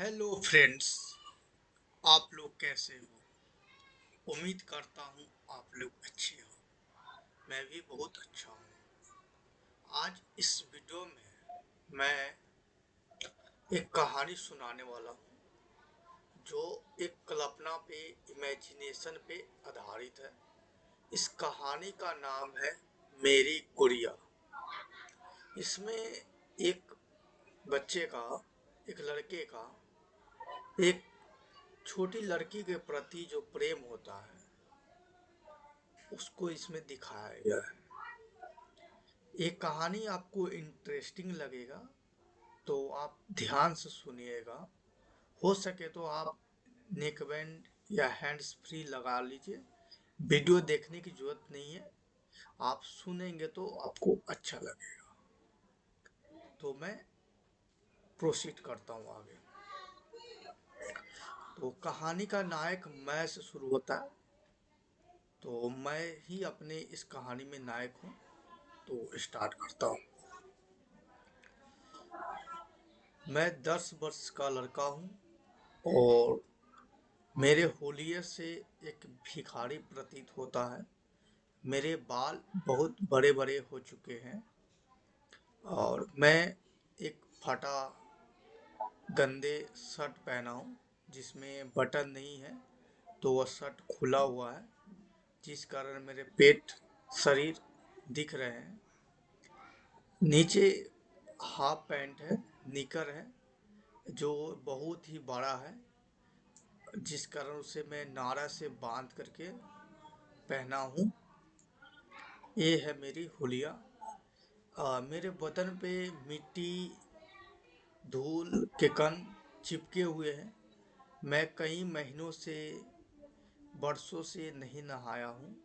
Hello friends. आप लोग कैसे हो? उम्मीद करता हूँ आप लोग अच्छे हो। मैं भी बहुत अच्छा हूँ। आज इस वीडियो में मैं एक कहानी सुनाने वाला हूँ जो एक कल्पना पे, इमेजिनेशन पे आधारित है। इस कहानी का नाम है मेरी गुड़िया। इसमें एक बच्चे का, एक लड़के का, एक छोटी लड़की के प्रति जो प्रेम होता है उसको इसमें दिखाया गया है। ये कहानी आपको इंटरेस्टिंग लगेगा तो आप ध्यान से सुनिएगा। हो सके तो आप नेकबैंड या हैंड्स फ्री लगा लीजिए। वीडियो देखने की जरूरत नहीं है, आप सुनेंगे तो आपको अच्छा लगेगा। तो मैं प्रोसीड करता हूँ आगे। तो कहानी का नायक मैं से शुरू होता है। तो मैं ही अपने इस कहानी में नायक हूँ। तो स्टार्ट करता हूँ। मैं 10 वर्ष का लड़का हूँ और मेरे होलिये से एक भिखारी प्रतीत होता है। मेरे बाल बहुत बड़े बड़े हो चुके हैं और मैं एक फटा गंदे शर्ट पहना हूँ जिसमें बटन नहीं है, तो वह शर्ट खुला हुआ है जिस कारण मेरे पेट, शरीर दिख रहे हैं। नीचे हाफ पैंट है, निकर है जो बहुत ही बड़ा है जिस कारण उसे मैं नारा से बांध करके पहना हूँ। ये है मेरी हुलिया। मेरे बदन पे मिट्टी, धूल के कण चिपके हुए हैं। मैं कई महीनों से, वर्षों से नहीं नहाया हूँ।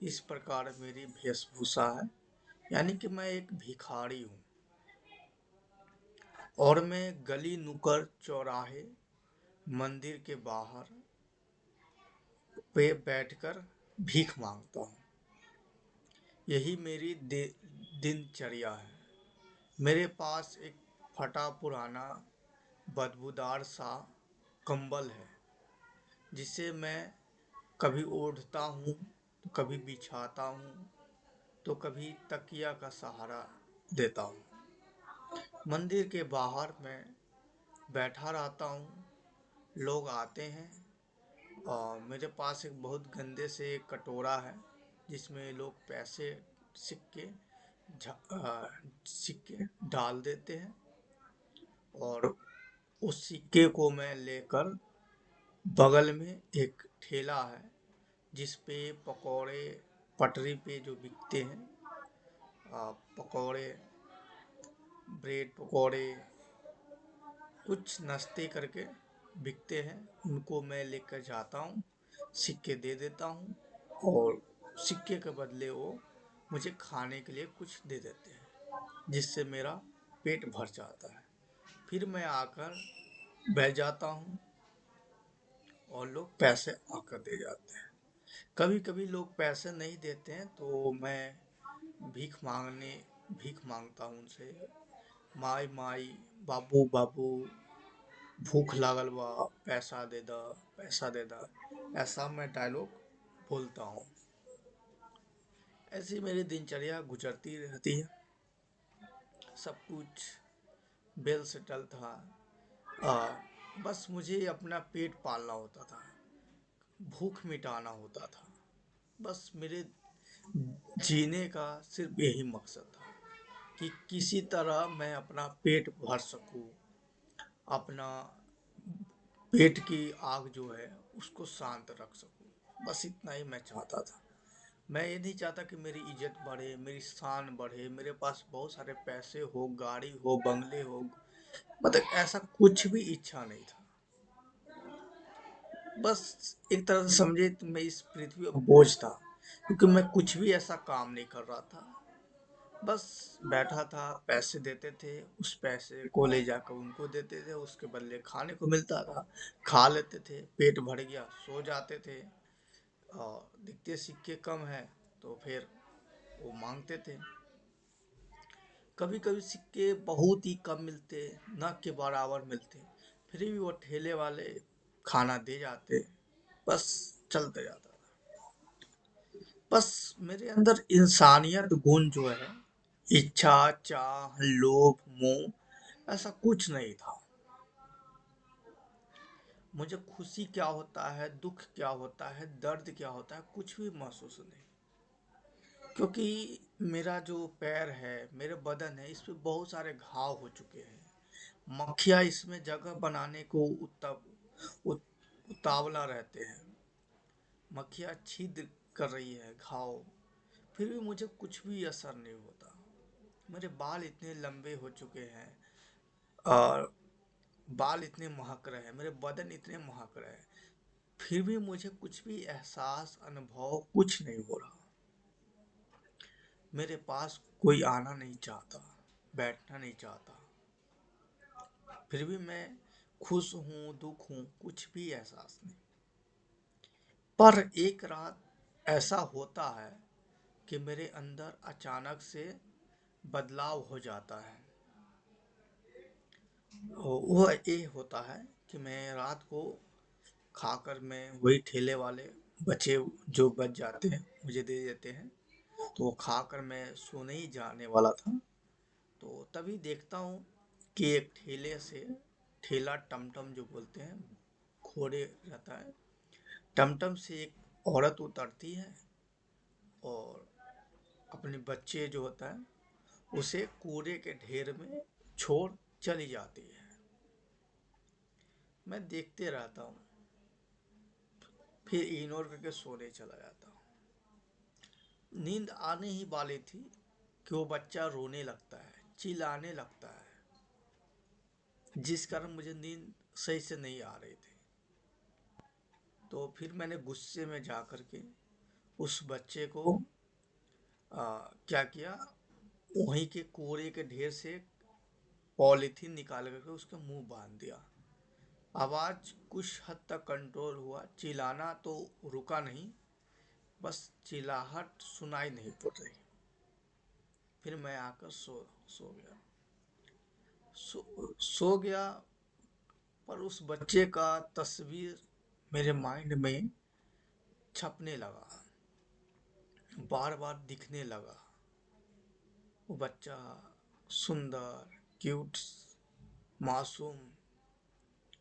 इस प्रकार मेरी वेशभूषा है, यानी कि मैं एक भिखारी हूँ। और मैं गली, नुक्कड़, चौराहे, मंदिर के बाहर पे बैठकर भीख मांगता हूँ। यही मेरी दिनचर्या है। मेरे पास एक फटा पुराना बदबूदार सा कंबल है जिसे मैं कभी ओढ़ता हूँ तो कभी बिछाता हूँ तो कभी तकिया का सहारा देता हूँ। मंदिर के बाहर मैं बैठा रहता हूँ। लोग आते हैं और मेरे पास एक बहुत गंदे से एक कटोरा है जिसमें लोग पैसे, सिक्के सिक्के डाल देते हैं और उस सिक्के को मैं लेकर, बगल में एक ठेला है जिस पे पकौड़े, पटरी पे जो बिकते हैं, पकौड़े, ब्रेड पकौड़े, कुछ नाश्ते करके बिकते हैं, उनको मैं लेकर जाता हूँ, सिक्के दे देता हूँ और सिक्के के बदले वो मुझे खाने के लिए कुछ दे देते हैं जिससे मेरा पेट भर जाता है। फिर मैं आकर बैठ जाता हूँ और लोग पैसे आकर दे जाते हैं। कभी कभी लोग पैसे नहीं देते हैं तो मैं भीख मांगता हूँ उनसे। माई माई, बाबू बाबू, भूख लागल बा, पैसा दे दा, पैसा दे दा, ऐसा मैं डायलॉग बोलता हूँ। ऐसी मेरी दिनचर्या गुजरती रहती है। सब कुछ बेल सेटल था। बस मुझे अपना पेट पालना होता था, भूख मिटाना होता था। बस मेरे जीने का सिर्फ यही मकसद था कि किसी तरह मैं अपना पेट भर सकूं, अपना पेट की आग जो है उसको शांत रख सकूं। बस इतना ही मैं चाहता था। मैं ये नहीं चाहता कि मेरी इज्जत बढ़े, मेरी शान बढ़े, मेरे पास बहुत सारे पैसे हो, गाड़ी हो, बंगले हो, मतलब ऐसा कुछ भी इच्छा नहीं था। बस एक तरह से समझे तो मैं इस पृथ्वी पर बोझ था, क्योंकि मैं कुछ भी ऐसा काम नहीं कर रहा था। बस बैठा था, पैसे देते थे, उस पैसे को ले जाकर उनको देते थे, उसके बदले खाने को मिलता था, खा लेते थे, पेट भर गया, सो जाते थे। और दिखते सिक्के कम है तो फिर वो मांगते थे। कभी कभी सिक्के बहुत ही कम मिलते, न के बराबर मिलते, फिर भी वो ठेले वाले खाना दे जाते, बस चलते जाता था। बस मेरे अंदर इंसानियत गुण जो है, इच्छा, चाह, लोभ, मोह, ऐसा कुछ नहीं था। मुझे खुशी क्या होता है, दुख क्या होता है, दर्द क्या होता है, कुछ भी महसूस नहीं। क्योंकि मेरा जो पैर है, मेरे बदन है, इस पे बहुत सारे घाव हो चुके हैं। मक्खियाँ इसमें जगह बनाने को उतावला रहते हैं। मक्खियाँ छिद्र कर रही है घाव, फिर भी मुझे कुछ भी असर नहीं होता। मेरे बाल इतने लंबे हो चुके हैं और बाल इतने महक रहे हैं, मेरे बदन इतने महक रहे हैं, फिर भी मुझे कुछ भी एहसास, अनुभव कुछ नहीं हो रहा। मेरे पास कोई आना नहीं चाहता, बैठना नहीं चाहता, फिर भी मैं खुश हूँ, दुख हूँ, कुछ भी एहसास नहीं। पर एक रात ऐसा होता है कि मेरे अंदर अचानक से बदलाव हो जाता है। वह ये होता है कि मैं रात को खाकर, मैं वही ठेले वाले बचे जो बच जाते हैं मुझे दे देते हैं, तो वो खाकर मैं सोने ही जाने वाला था। तो तभी देखता हूँ कि एक ठेले से, ठेला टमटम जो बोलते हैं, घोड़े रहता है, टमटम से एक औरत उतरती है और अपने बच्चे जो होता है उसे कूड़े के ढेर में छोड़ चली जाती है। मैं देखते रहता हूँ, फिर इग्नोर करके सोने चला जाता हूँ। नींद आने ही वाली थी कि वो बच्चा रोने लगता है, चिल्लाने लगता है, जिस कारण मुझे नींद सही से नहीं आ रही थी। तो फिर मैंने गुस्से में जा कर के उस बच्चे को क्या किया, वहीं के कूड़े के ढेर से पॉलीथीन निकाल करके उसका मुंह बांध दिया। आवाज कुछ हद तक कंट्रोल हुआ, चिल्लाना तो रुका नहीं, बस चिल्लाहट सुनाई नहीं पड़ रही। फिर मैं आकर सो गया। सो गया, पर उस बच्चे का तस्वीर मेरे माइंड में छपने लगा, बार बार दिखने लगा। वो बच्चा सुंदर, क्यूट, मासूम,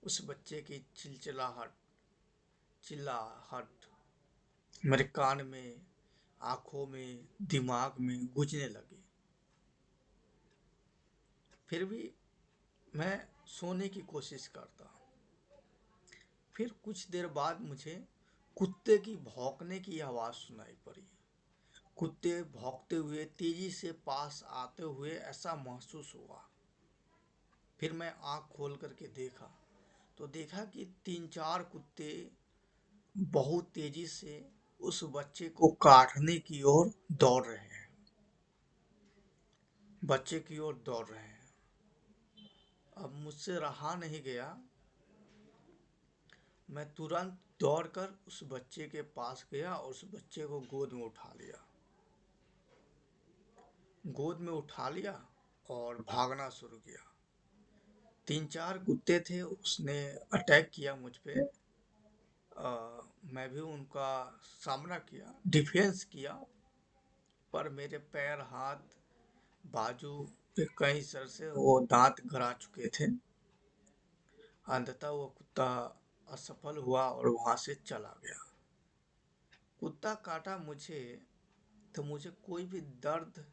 उस बच्चे की चिल्लाहट मेरे कान में, आंखों में, दिमाग में गूंजने लगी। फिर भी मैं सोने की कोशिश करता। फिर कुछ देर बाद मुझे कुत्ते की भौंकने की आवाज सुनाई पड़ी। कुत्ते भौंकते हुए तेजी से पास आते हुए ऐसा महसूस हुआ। फिर मैं आंख खोल करके देखा, तो देखा कि तीन चार कुत्ते बहुत तेजी से उस बच्चे को काटने की ओर दौड़ रहे हैं, बच्चे की ओर दौड़ रहे हैं। अब मुझसे रहा नहीं गया, मैं तुरंत दौड़कर उस बच्चे के पास गया और उस बच्चे को गोद में उठा लिया। गोद में उठा लिया और भागना शुरू किया। तीन चार कुत्ते थे, उसने अटैक किया मुझ पे। मैं भी उनका सामना किया, डिफेंस किया, पर मेरे पैर, हाथ, बाजू पे कई सर से वो दांत गड़ा चुके थे। अंततः वो कुत्ता असफल हुआ और वहां से चला गया। कुत्ता काटा मुझे तो मुझे कोई भी दर्द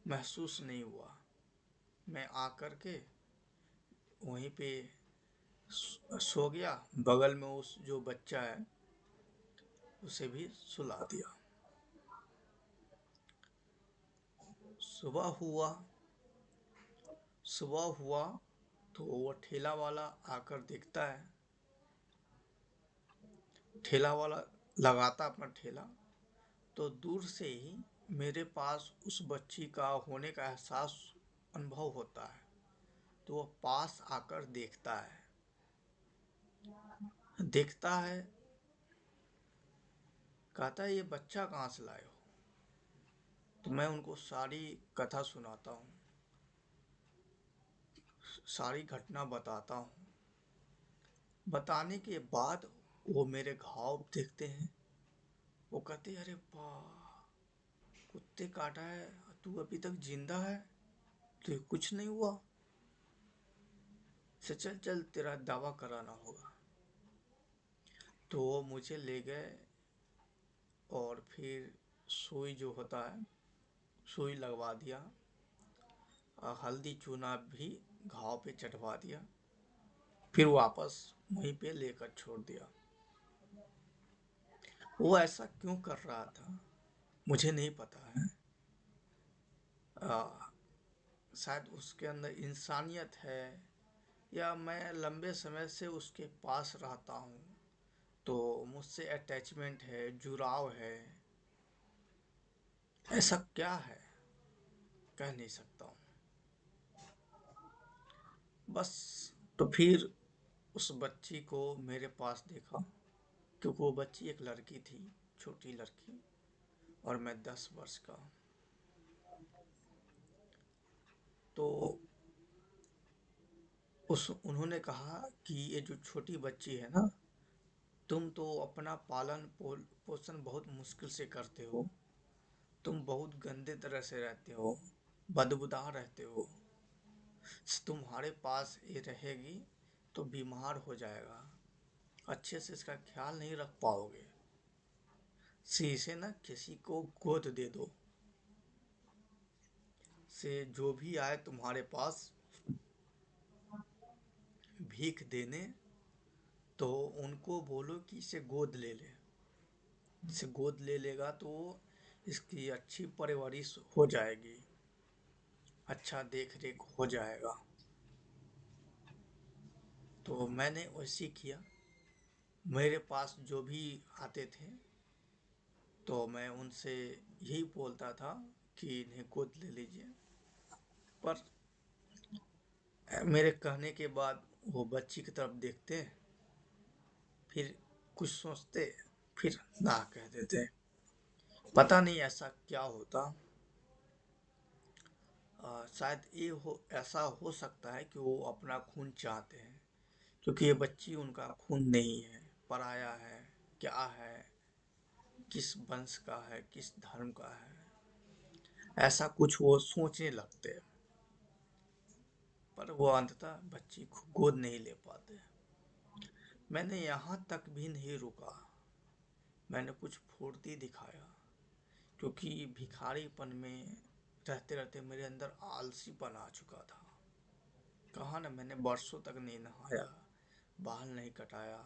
महसूस नहीं हुआ। मैं आकर के वहीं पे सो गया, बगल में उस जो बच्चा है उसे भी सुला दिया। सुबह हुआ, सुबह हुआ तो वो ठेला वाला आकर देखता है, ठेला वाला लगाता अपना ठेला, तो दूर से ही मेरे पास उस बच्ची का होने का एहसास, अनुभव होता है। तो वो पास आकर देखता है, देखता है, कहता है ये बच्चा कहाँ से लाए हो। तो मैं उनको सारी कथा सुनाता हूँ, सारी घटना बताता हूँ। बताने के बाद वो मेरे घाव देखते हैं। वो कहते अरे वाह, कुत्ते काटा है, तू अभी तक जिंदा है, तो कुछ नहीं हुआ। से चल चल तेरा दावा कराना होगा। तो वो मुझे ले गए और फिर सुई जो होता है, सुई लगवा दिया। हल्दी चूना भी घाव पे चढ़वा दिया। फिर वापस वहीं पे लेकर छोड़ दिया। वो ऐसा क्यों कर रहा था मुझे नहीं पता है। आ, शायद उसके अंदर इंसानियत है, या मैं लंबे समय से उसके पास रहता हूँ तो मुझसे अटैचमेंट है, जुड़ाव है। ऐसा क्या है, कह नहीं सकता हूँ। बस, तो फिर उस बच्ची को मेरे पास देखा, क्योंकि वो बच्ची एक लड़की थी, छोटी लड़की, और मैं 10 वर्ष का। तो उस उन्होंने कहा कि ये जो छोटी बच्ची है ना, तुम तो अपना पोषण बहुत मुश्किल से करते हो। तुम बहुत गंदे तरह से रहते हो, बदबूदार रहते हो। तुम्हारे पास ये रहेगी तो बीमार हो जाएगा, अच्छे से इसका ख्याल नहीं रख पाओगे। इसे ना किसी को गोद दे दो। से जो भी आए तुम्हारे पास भीख देने, तो उनको बोलो कि इसे गोद ले ले। इसे गोद ले लेगा तो इसकी अच्छी परवरिश हो जाएगी, अच्छा देख रेख हो जाएगा। तो मैंने वैसे किया। मेरे पास जो भी आते थे तो मैं उनसे यही बोलता था कि इन्हें गोद ले लीजिए। पर मेरे कहने के बाद वो बच्ची की तरफ देखते, फिर कुछ सोचते, फिर ना कह देते। पता नहीं ऐसा क्या होता। शायद ये हो, ऐसा हो सकता है कि वो अपना खून चाहते हैं, क्योंकि ये बच्ची उनका खून नहीं है, पराया है। क्या है, किस वंश का है, किस धर्म का है, ऐसा कुछ वो सोचने लगते। पर वो अंततः बच्ची को गोद नहीं ले पाते। मैंने यहाँ तक भी नहीं रुका, मैंने कुछ फुर्ती दिखाया, क्योंकि भिखारीपन में रहते रहते मेरे अंदर आलसीपन आ चुका था। कहा ना, मैंने बरसों तक नहीं नहाया, बाल नहीं कटाया,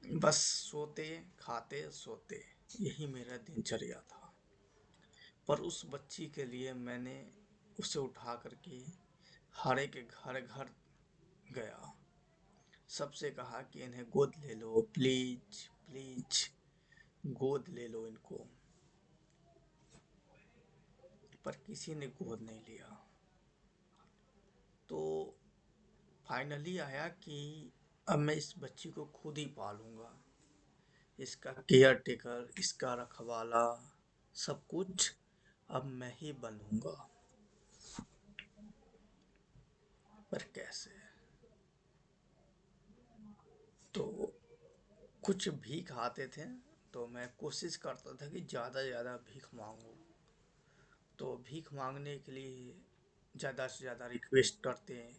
बस सोते खाते सोते, यही मेरा दिनचर्या था। पर उस बच्ची के लिए मैंने उसे उठा करके हर एक घर घर गया, सबसे कहा कि इन्हें गोद ले लो, प्लीज प्लीज गोद ले लो इनको। पर किसी ने गोद नहीं लिया। तो फाइनली आया कि अब मैं इस बच्ची को खुद ही पालूंगा, इसका केयर टेकर, इसका रखवाला, सब कुछ अब मैं ही बनूंगा। पर कैसे? तो कुछ भीख आते थे, तो मैं कोशिश करता था कि ज़्यादा से ज़्यादा भीख मांगूं। तो भीख मांगने के लिए ज़्यादा से ज़्यादा रिक्वेस्ट करते हैं।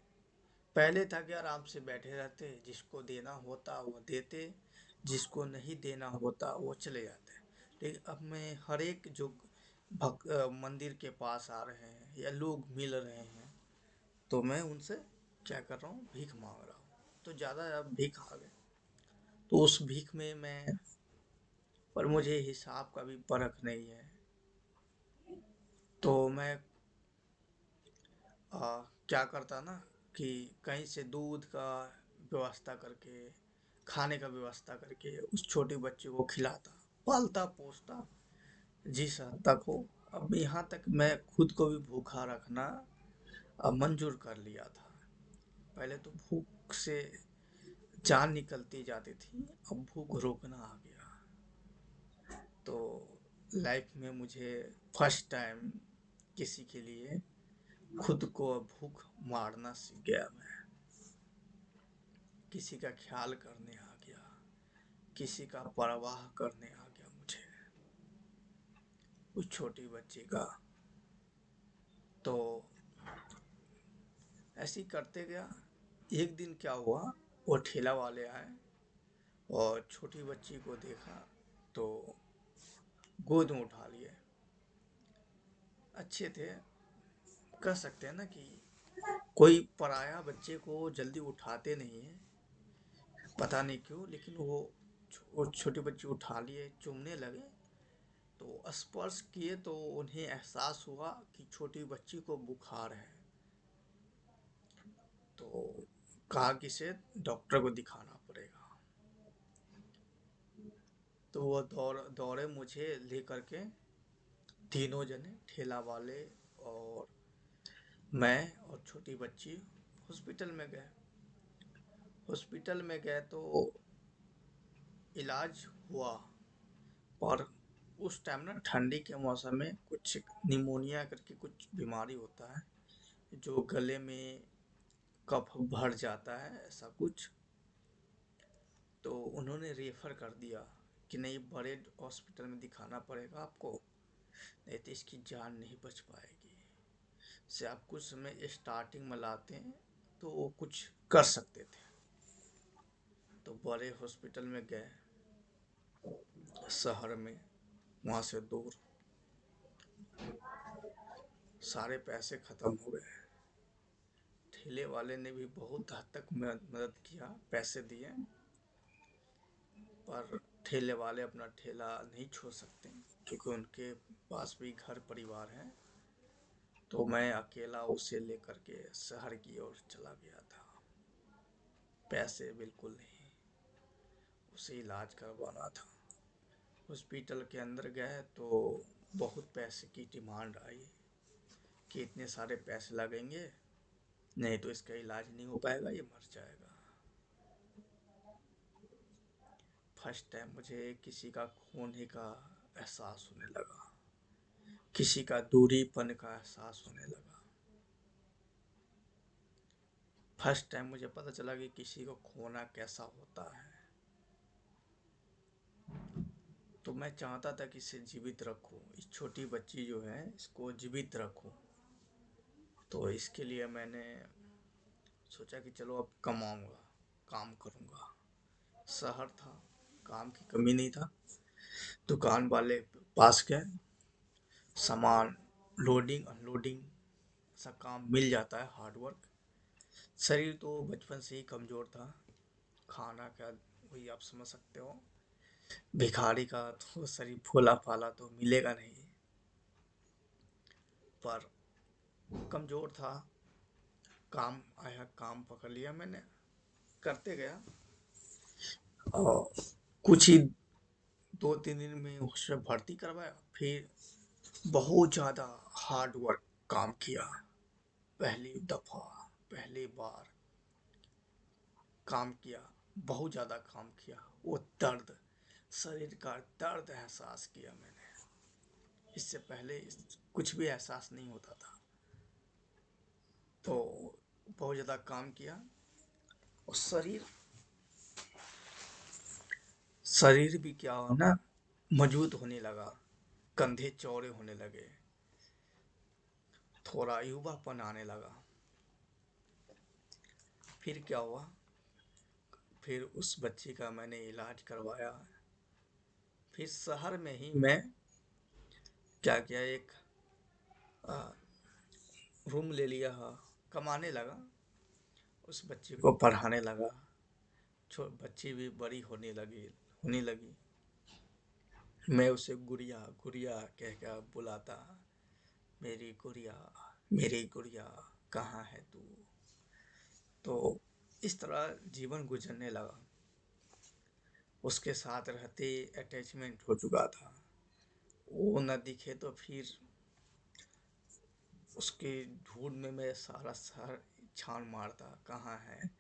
पहले था कि आराम से बैठे रहते, जिसको देना होता वो देते, जिसको नहीं देना होता वो चले जाते। लेकिन अब मैं हर एक जो मंदिर के पास आ रहे हैं या लोग मिल रहे हैं, तो मैं उनसे क्या कर रहा हूँ, भीख मांग रहा हूँ। तो ज़्यादा अब भीख आ गए। तो उस भीख में मैं, पर मुझे हिसाब का भी परख नहीं है, तो मैं क्या करता ना कि कहीं से दूध का व्यवस्था करके, खाने का व्यवस्था करके उस छोटे बच्चे को खिलाता, पालता पोसता जिस हद तक हो। अब यहाँ तक मैं खुद को भी भूखा रखना मंजूर कर लिया था। पहले तो भूख से जान निकलती जाती थी, अब भूख रोकना आ गया। तो लाइफ में मुझे फर्स्ट टाइम किसी के लिए खुद को भूख मारना सीख गया मैं। किसी का ख्याल करने आ गया, किसी का परवाह करने आ गया मुझे, उस छोटी बच्ची का। तो ऐसे ही करते गया। एक दिन क्या हुआ, वो ठेला वाले आए और छोटी बच्ची को देखा तो गोद में उठा लिए। अच्छे थे, कह सकते हैं ना कि कोई पराया बच्चे को जल्दी उठाते नहीं है, पता नहीं क्यों, लेकिन वो छोटी बच्ची उठा लिए, चूमने लगे। तो स्पर्श किए तो उन्हें एहसास हुआ कि छोटी बच्ची को बुखार है। तो कहा कि इसे डॉक्टर को दिखाना पड़ेगा। तो वो दौड़े मुझे लेकर के, तीनों जने, ठेला वाले और मैं और छोटी बच्ची, हॉस्पिटल में गए। हॉस्पिटल में गए तो इलाज हुआ। और उस टाइम ना ठंडी के मौसम में कुछ निमोनिया करके कुछ बीमारी होता है, जो गले में कफ भर जाता है, ऐसा कुछ। तो उन्होंने रेफर कर दिया कि नहीं, बड़े हॉस्पिटल में दिखाना पड़ेगा आपको, नहीं तो इसकी जान नहीं बच पाएगी। से आप कुछ समय स्टार्टिंग में लाते हैं तो वो कुछ कर सकते थे। तो बड़े हॉस्पिटल में गए, शहर में, वहाँ से दूर। सारे पैसे खत्म हो गए। ठेले वाले ने भी बहुत हद तक मदद किया, पैसे दिए, पर ठेले वाले अपना ठेला नहीं छोड़ सकते क्योंकि उनके पास भी घर परिवार है। तो मैं अकेला उसे लेकर के शहर की ओर चला गया था। पैसे बिल्कुल नहीं, उसे इलाज करवाना था। हॉस्पिटल के अंदर गए तो बहुत पैसे की डिमांड आई कि इतने सारे पैसे लगेंगे, नहीं तो इसका इलाज नहीं हो पाएगा, ये मर जाएगा। फर्स्ट टाइम मुझे किसी का खोने का एहसास होने लगा, किसी का दूरीपन का एहसास होने लगा। फर्स्ट टाइम मुझे पता चला कि किसी को खोना कैसा होता है। तो मैं चाहता था कि इसे जीवित रखूं, इस छोटी बच्ची जो है इसको जीवित रखूं। तो इसके लिए मैंने सोचा कि चलो अब कमाऊंगा, काम करूंगा। शहर था, काम की कमी नहीं था। दुकान वाले पास गए, सामान लोडिंग अनलोडिंग सब काम मिल जाता है, हार्ड वर्क। शरीर तो बचपन से ही कमज़ोर था, खाना क्या, वही आप समझ सकते हो। भिखारी का तो शरीर फूला फाला तो मिलेगा नहीं, पर कमज़ोर था। काम आया, काम पकड़ लिया मैंने, करते गया। और कुछ ही 2-3 दिन में उससे भर्ती करवाया। फिर बहुत ज़्यादा हार्ड वर्क काम किया। पहली दफ़ा, पहली बार काम किया, बहुत ज़्यादा काम किया। वो दर्द, शरीर का दर्द एहसास किया मैंने। इससे पहले कुछ भी एहसास नहीं होता था। तो बहुत ज़्यादा काम किया और शरीर शरीर भी क्या हो ना, मजबूत होने लगा, कंधे चौड़े होने लगे, थोड़ा युवापन आने लगा। फिर क्या हुआ, फिर उस बच्ची का मैंने इलाज करवाया। फिर शहर में ही मैं क्या किया, एक आ, रूम ले लिया, कमाने लगा, उस बच्ची को पढ़ाने लगा। बच्ची भी बड़ी होने लगी। मैं उसे गुड़िया गुड़िया कह कर बुलाता, मेरी गुड़िया, मेरी गुड़िया, कहाँ है तू। तो इस तरह जीवन गुजरने लगा। उसके साथ रहते अटैचमेंट हो चुका था। वो न दिखे तो फिर उसके ढूंढ में मैं सारा शहर छान मारता, कहाँ है।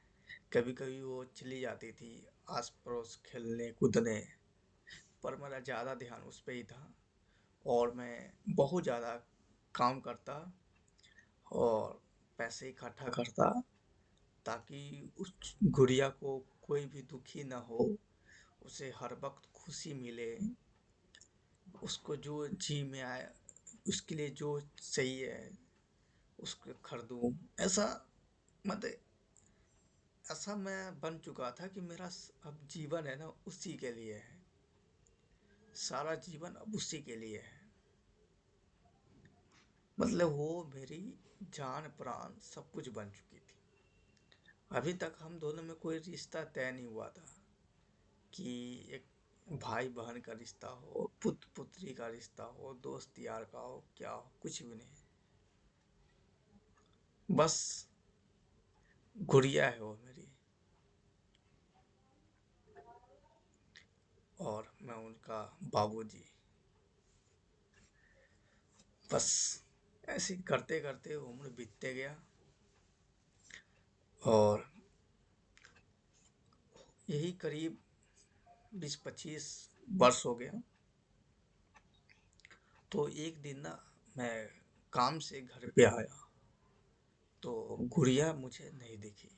कभी कभी वो चली जाती थी आस पड़ोस खेलने कूदने, पर मेरा ज़्यादा ध्यान उस पर ही था। और मैं बहुत ज़्यादा काम करता और पैसे इकट्ठा करता ताकि उस गुड़िया को कोई भी दुखी ना हो, उसे हर वक्त खुशी मिले, उसको जो जी में आए, उसके लिए जो सही है उसको खरीदूं। ऐसा मतलब ऐसा मैं बन चुका था कि मेरा अब जीवन है ना उसी के लिए है, सारा जीवन अब उसी के लिए है। मतलब वो मेरी जान प्राण सब कुछ बन चुकी थी। अभी तक हम दोनों में कोई रिश्ता तय नहीं हुआ था कि एक भाई बहन का रिश्ता हो, पुत्र पुत्री का रिश्ता हो, दोस्त यार का हो, क्या हो, कुछ भी नहीं। बस गुड़िया है वो मेरी, और मैं उनका बाबूजी। बस ऐसे ही करते करते उम्र बीतते गया, और यही करीब 20-25 वर्ष हो गया। तो एक दिन ना मैं काम से घर पे आया, तो गुड़िया मुझे नहीं दिखी।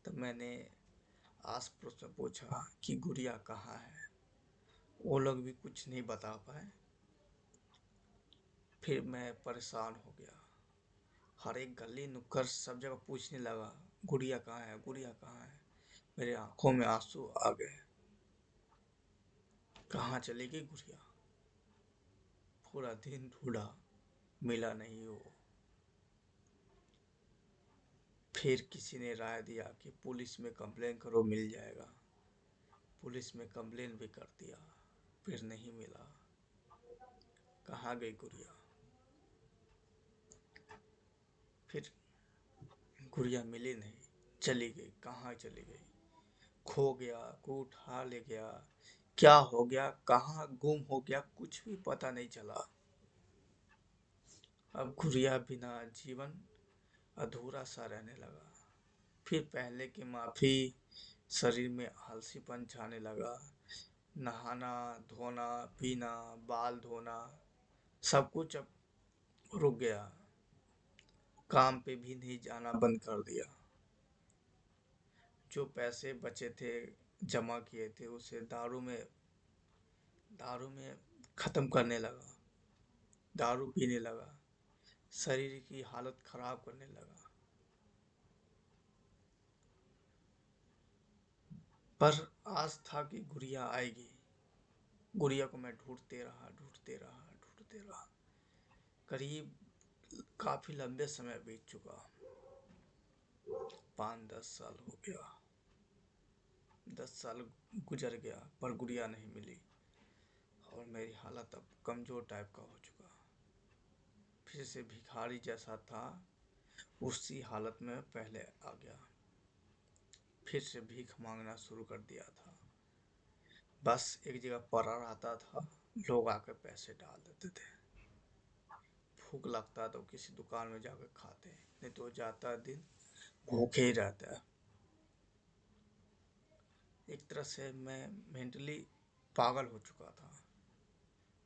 तो मैंने आस पड़ोस में पूछा कि गुड़िया कहाँ है। वो लोग भी कुछ नहीं बता पाए। फिर मैं परेशान हो गया, हर एक गली नुक्कड़ सब जगह पूछने लगा, गुड़िया कहाँ है, गुड़िया कहाँ है। मेरे आंखों में आंसू आ गए, कहाँ चली गई गुड़िया। पूरा दिन ढूंढा, मिला नहीं वो। फिर किसी ने राय दिया कि पुलिस में कंप्लेन करो, मिल जाएगा। पुलिस में कंप्लेन भी कर दिया, फिर नहीं मिला। कहाँ गई गुड़िया। फिर गुड़िया मिली नहीं, चली गई। कहाँ चली गई, खो गया, को उठा ले गया, क्या हो गया, कहाँ गुम हो गया, कुछ भी पता नहीं चला। अब गुड़िया बिना जीवन अधूरा सा रहने लगा। फिर पहले की माफी, शरीर में आलसीपन छाने लगा। नहाना धोना पीना, बाल धोना, सब कुछ अब रुक गया। काम पे भी नहीं जाना बंद कर दिया। जो पैसे बचे थे, जमा किए थे, उसे दारू में खत्म करने लगा। दारू पीने लगा, शरीर की हालत खराब करने लगा। पर आस था कि गुड़िया आएगी। गुड़िया को मैं ढूंढते रहा, ढूंढते रहा, ढूंढते रहा। करीब काफी लंबे समय बीत चुका, 5-10 साल हो गया। 10 साल गुजर गया पर गुड़िया नहीं मिली, और मेरी हालत अब कमजोर टाइप का हो चुका। फिर से भिखारी जैसा था, उसी हालत में पहले आ गया। फिर से भीख मांगना शुरू कर दिया था। बस एक जगह पड़ा रहता था, लोग आकर पैसे डाल देते थे। भूख लगता तो किसी दुकान में जाकर खाते, नहीं तो जाता दिन भूखे ही रहता है। एक तरह से मैं मेंटली पागल हो चुका था।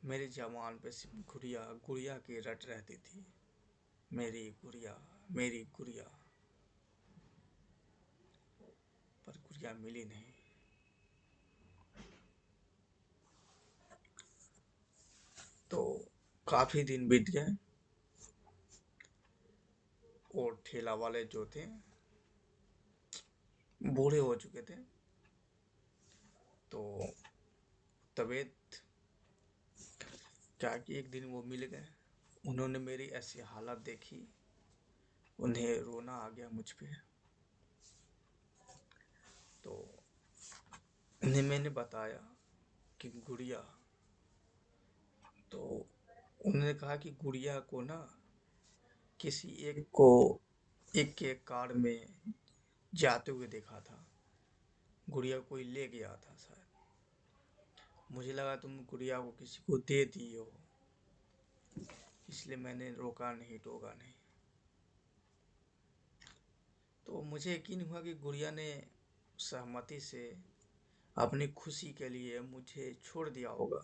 मेरी जबान पे सिर्फ गुड़िया गुड़िया की रट रहती थी, मेरी गुड़िया, मेरी गुड़िया। पर गुड़िया मिली नहीं। तो काफी दिन बीत गए, और ठेला वाले जो थे बूढ़े हो चुके थे। तो तबीयत क्या कि एक दिन वो मिल गए। उन्होंने मेरी ऐसी हालत देखी, उन्हें रोना आ गया मुझ पे। तो उन्हें मैंने बताया कि गुड़िया, तो उन्होंने कहा कि गुड़िया को ना किसी एक के कार में जाते हुए देखा था। गुड़िया कोई ले गया था शायद। मुझे लगा तुम गुड़िया को किसी को दे दी हो, इसलिए मैंने रोका नहीं, टोका नहीं। तो मुझे यकीन हुआ कि गुड़िया ने सहमति से अपनी खुशी के लिए मुझे छोड़ दिया होगा।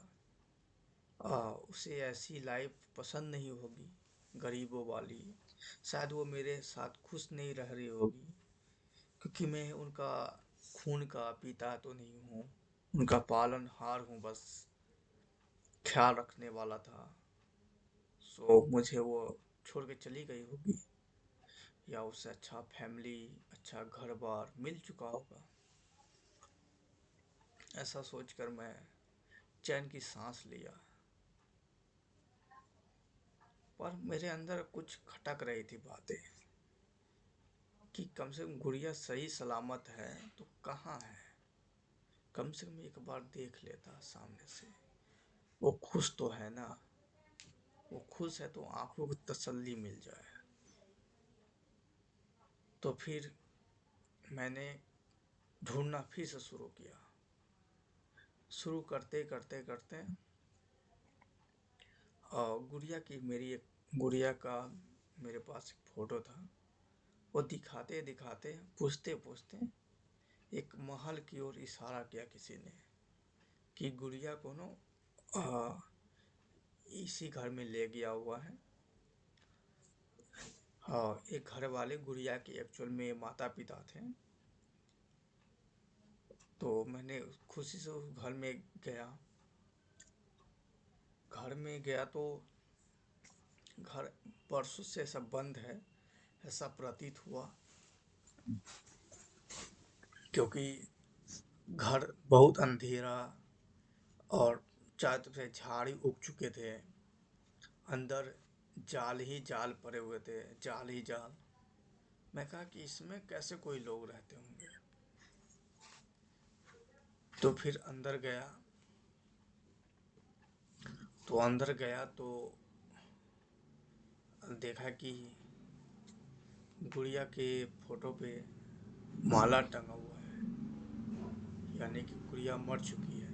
उसे ऐसी लाइफ पसंद नहीं होगी, गरीबों वाली। शायद वो मेरे साथ खुश नहीं रह रही होगी, कि मैं उनका खून का पीता तो नहीं हूँ, उनका पालनहार हूँ, बस ख्याल रखने वाला था। सो मुझे वो छोड़ के चली गई होगी, या उससे अच्छा फैमिली, अच्छा घर बार मिल चुका होगा। ऐसा सोचकर मैं चैन की सांस लिया। पर मेरे अंदर कुछ खटक रही थी बातें कि कम से कम गुड़िया सही सलामत है तो कहाँ है, कम से कम एक बार देख लेता सामने से। वो खुश तो है ना, वो खुश है तो आंखों को तसल्ली मिल जाए। तो फिर मैंने ढूंढना फिर से शुरू किया। शुरू करते करते करते गुड़िया की, मेरी एक गुड़िया का मेरे पास एक फोटो था। वो दिखाते दिखाते, पूछते पूछते एक महल की ओर इशारा किया किसी ने कि गुड़िया को ना इसी घर में ले गया हुआ है। हाँ, एक घर वाले गुड़िया के एक्चुअल में माता पिता थे। तो मैंने खुशी से उस घर में गया। घर में गया तो घर परसों से ऐसा बंद है, ऐसा प्रतीत हुआ, क्योंकि घर बहुत अंधेरा और चारों तरफ से झाड़ी उग चुके थे। अंदर जाल ही जाल पड़े हुए थे, जाल ही जाल। मैं कहा कि इसमें कैसे कोई लोग रहते होंगे। तो फिर अंदर गया। तो अंदर गया तो देखा कि गुड़िया के फोटो पे माला टंगा हुआ है, यानी कि गुड़िया मर चुकी है।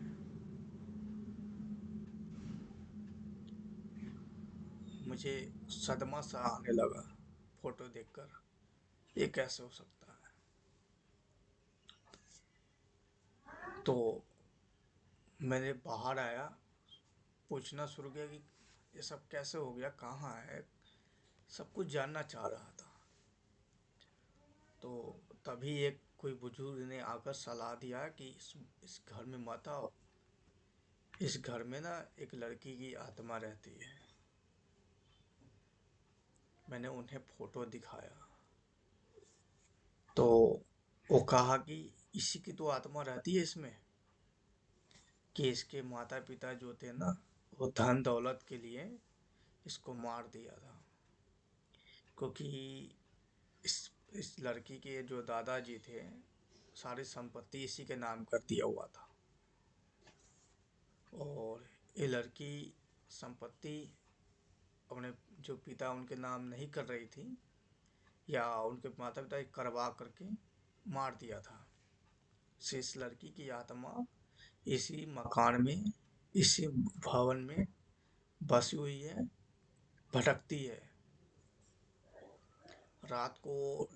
मुझे सदमा सा आने लगा फोटो देखकर, ये कैसे हो सकता है। तो मैंने बाहर आया, पूछना शुरू किया कि ये सब कैसे हो गया, कहाँ है, सब कुछ जानना चाह रहा था। तो तभी एक कोई बुजुर्ग ने आकर सलाह दिया कि इस घर में मत आओ, इस घर में ना एक लड़की की आत्मा रहती है। मैंने उन्हें फोटो दिखाया तो वो कहा कि इसी की तो आत्मा रहती है इसमें, कि इसके माता पिता जो थे ना, वो धन दौलत के लिए इसको मार दिया था। क्योंकि इस इस लड़की के जो दादाजी थे, सारी संपत्ति इसी के नाम कर दिया हुआ था। और ये लड़की संपत्ति अपने जो पिता उनके नाम नहीं कर रही थी, या उनके माता पिता करवा करके मार दिया था। से इस लड़की की आत्मा इसी मकान में, इसी भवन में बसी हुई है, भटकती है। रात को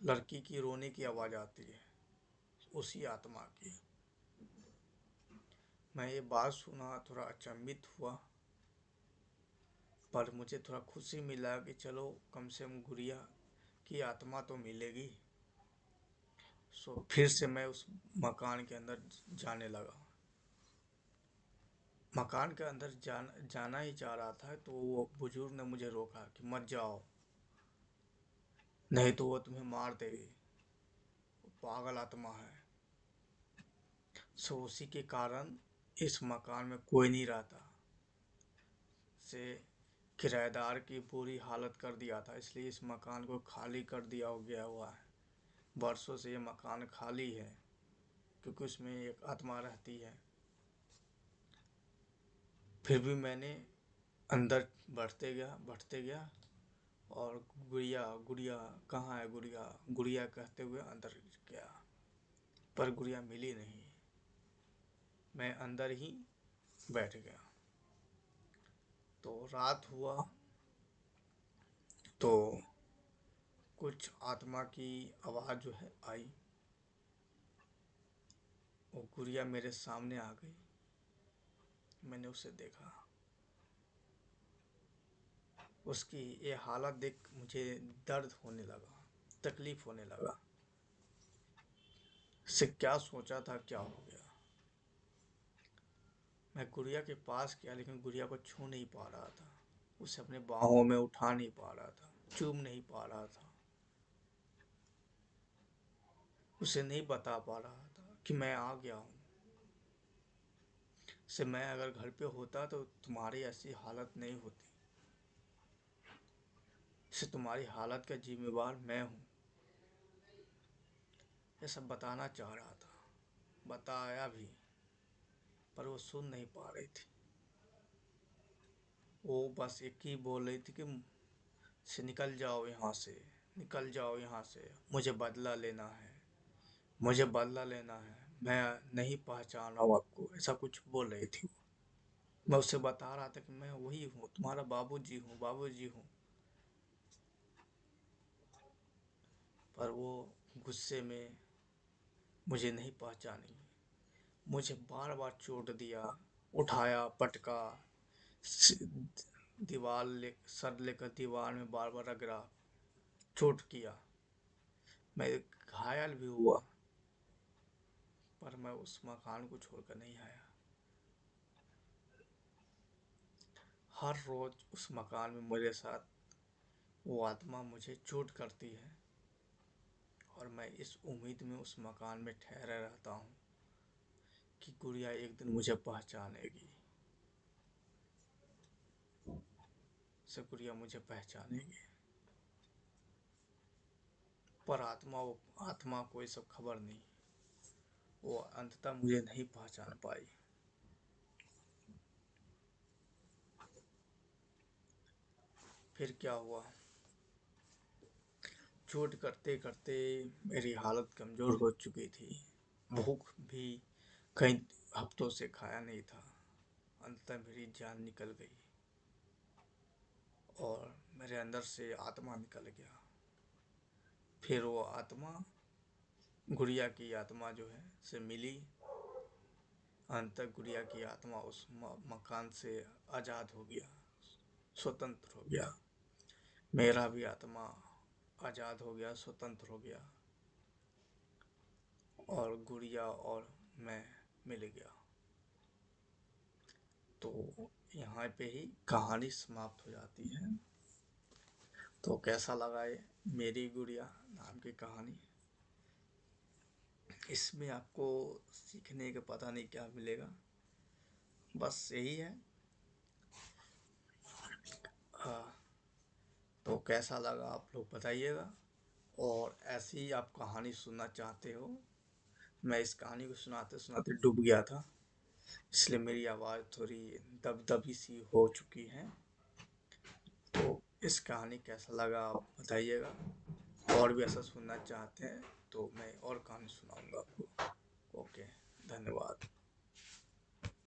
लड़की की रोने की आवाज़ आती है, उसी आत्मा की। मैं ये बात सुना, थोड़ा अचंभित हुआ, पर मुझे थोड़ा खुशी मिला कि चलो कम से कम गुड़िया की आत्मा तो मिलेगी। सो फिर से मैं उस मकान के अंदर जाने लगा। मकान के अंदर जाना ही चाह रहा था तो वो बुजुर्ग ने मुझे रोका कि मत जाओ, नहीं तो वो तुम्हें मार देगी, वो पागल आत्मा है। सो उसी के कारण इस मकान में कोई नहीं रहता। से किराएदार की पूरी हालत कर दिया था, इसलिए इस मकान को खाली कर दिया हो गया हुआ है। बरसों से ये मकान खाली है, क्योंकि उसमें एक आत्मा रहती है। फिर भी मैंने अंदर बढ़ते गया, और गुड़िया गुड़िया कहाँ है, गुड़िया गुड़िया कहते हुए अंदर गया, पर गुड़िया मिली नहीं। मैं अंदर ही बैठ गया। तो रात हुआ तो कुछ आत्मा की आवाज़ जो है आई, वो गुड़िया मेरे सामने आ गई। मैंने उसे देखा। उसकी ये हालत देख मुझे दर्द होने लगा, तकलीफ होने लगा। से क्या सोचा था क्या हो गया। मैं गुड़िया के पास गया लेकिन गुड़िया को छू नहीं पा रहा था, उसे अपने बाहों में उठा नहीं पा रहा था, चूम नहीं पा रहा था, उसे नहीं बता पा रहा था कि मैं आ गया हूँ। से मैं अगर घर पे होता तो तुम्हारी ऐसी हालत नहीं होती, से तुम्हारी हालत का जिम्मेवार मैं हूँ। ये सब बताना चाह रहा था, बताया भी, पर वो सुन नहीं पा रही थी। वो बस एक ही बोल रही थी कि से निकल जाओ यहाँ से, निकल जाओ यहाँ से, मुझे बदला लेना है, मुझे बदला लेना है, मैं नहीं पहचान रहा हूँ आपको, ऐसा कुछ बोल रही थी वो। मैं उससे बता रहा था कि मैं वही हूँ, तुम्हारा बाबूजी हूँ, बाबूजी हूँ। पर वो गुस्से में मुझे नहीं पहचानी, मुझे बार बार चोट दिया, उठाया, पटका, दीवार ले सर लेकर दीवार में बार बार रगड़ा, चोट किया। मैं घायल भी हुआ, पर मैं उस मकान को छोड़कर नहीं आया। हर रोज उस मकान में मेरे साथ वो आत्मा मुझे चोट करती है, और मैं इस उम्मीद में उस मकान में ठहरा रहता हूँ कि गुड़िया एक दिन मुझे पहचानेगी, से गुड़िया मुझे पहचानेगी। पर आत्मा को ये सब खबर नहीं, वो अंततः मुझे नहीं पहचान पाई। फिर क्या हुआ, चोट करते करते मेरी हालत कमज़ोर हो चुकी थी, भूख भी कई हफ्तों से खाया नहीं था। अंततः मेरी जान निकल गई और मेरे अंदर से आत्मा निकल गया। फिर वो आत्मा, गुड़िया की आत्मा जो है से मिली। अंततः गुड़िया की आत्मा उस मकान से आज़ाद हो गया, स्वतंत्र हो गया। मेरा भी आत्मा आज़ाद हो गया, स्वतंत्र हो गया, और गुड़िया और मैं मिल गया। तो यहाँ पे ही कहानी समाप्त हो जाती है। तो कैसा लगा ये मेरी गुड़िया नाम की कहानी। इसमें आपको सीखने का पता नहीं क्या मिलेगा, बस यही है। हाँ, तो कैसा लगा आप लोग बताइएगा। और ऐसी ही आप कहानी सुनना चाहते हो, मैं इस कहानी को सुनाते सुनाते डूब गया था, इसलिए मेरी आवाज़ थोड़ी दबदबी सी हो चुकी है। तो इस कहानी कैसा लगा आप बताइएगा, और भी ऐसा सुनना चाहते हैं तो मैं और कहानी सुनाऊंगा आपको। ओके, धन्यवाद।